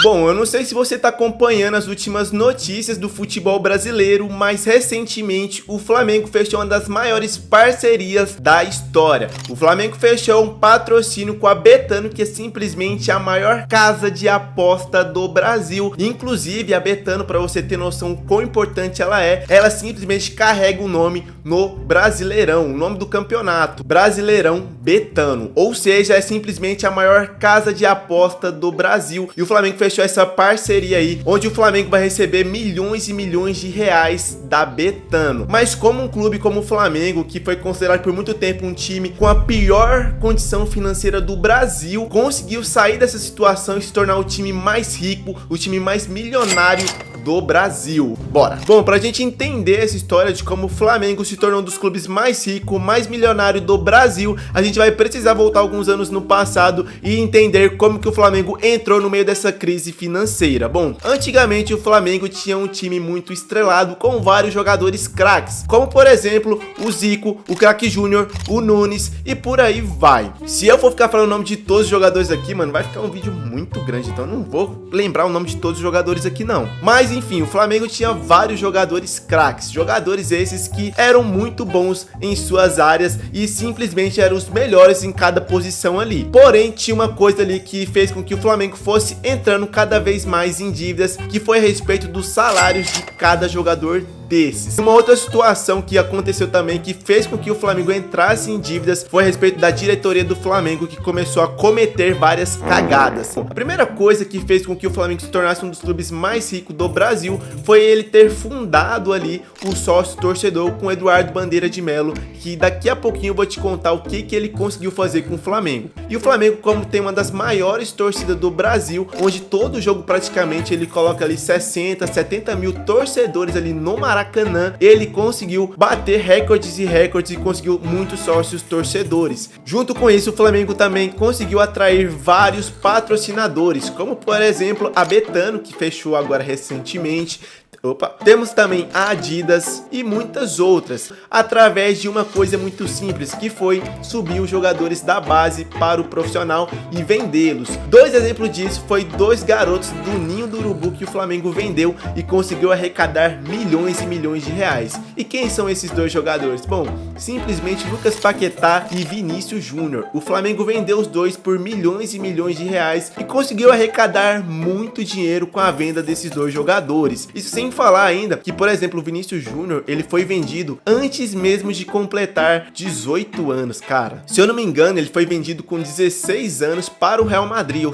Bom, eu não sei se você tá acompanhando as últimas notícias do futebol brasileiro, mas recentemente o Flamengo fechou uma das maiores parcerias da história. O Flamengo fechou um patrocínio com a Betano, que é simplesmente a maior casa de aposta do Brasil. Inclusive, a Betano, para você ter noção quão importante ela simplesmente carrega o nome no Brasileirão, o nome do campeonato, Brasileirão Betano. Ou seja, é simplesmente a maior casa de aposta do Brasil. E o Flamengo fechou essa parceria aí, onde o Flamengo vai receber milhões e milhões de reais da Betano. Mas como um clube como o Flamengo, que foi considerado por muito tempo um time com a pior condição financeira do Brasil, conseguiu sair dessa situação e se tornar o time mais rico, o time mais milionário do Brasil. Bora! Bom, pra gente entender essa história de como o Flamengo se tornou um dos clubes mais ricos, mais milionário do Brasil, a gente vai precisar voltar alguns anos no passado e entender como que o Flamengo entrou no meio dessa crise financeira. Bom, antigamente o Flamengo tinha um time muito estrelado com vários jogadores craques, como por exemplo o Zico, o Craque Júnior, o Nunes e por aí vai. Se eu for ficar falando o nome de todos os jogadores aqui, mano, vai ficar um vídeo muito grande, então eu não vou lembrar o nome de todos os jogadores aqui não. Mas enfim, o Flamengo tinha vários jogadores craques, jogadores esses que eram muito bons em suas áreas e simplesmente eram os melhores em cada posição ali. Porém, tinha uma coisa ali que fez com que o Flamengo fosse entrando cada vez mais em dívidas, que foi a respeito dos salários de cada jogador desses. Uma outra situação que aconteceu também, que fez com que o Flamengo entrasse em dívidas, foi a respeito da diretoria do Flamengo, que começou a cometer várias cagadas. A primeira coisa que fez com que o Flamengo se tornasse um dos clubes mais ricos do Brasil foi ele ter fundado ali o sócio torcedor com Eduardo Bandeira de Melo, que daqui a pouquinho eu vou te contar o que ele conseguiu fazer com o Flamengo. E o Flamengo, como tem uma das maiores torcidas do Brasil, onde todo jogo praticamente ele coloca ali 60, 70 mil torcedores ali no Maracanã, ele conseguiu bater recordes e recordes e conseguiu muitos sócios torcedores. Junto com isso, o Flamengo também conseguiu atrair vários patrocinadores, como por exemplo a Betano, que fechou agora recentemente. Temos também a Adidas e muitas outras, através de uma coisa muito simples, que foi subir os jogadores da base para o profissional e vendê-los. Dois exemplos disso foi dois garotos do Ninho do Urubu que o Flamengo vendeu e conseguiu arrecadar milhões e milhões de reais. E quem são esses dois jogadores? Bom, simplesmente Lucas Paquetá e Vinícius Júnior. O Flamengo vendeu os dois por milhões e milhões de reais e conseguiu arrecadar muito dinheiro com a venda desses dois jogadores. Isso sem falar ainda que, por exemplo, o Vinícius Júnior, ele foi vendido antes mesmo de completar 18 anos, cara. Se eu não me engano, ele foi vendido com 16 anos para o Real Madrid.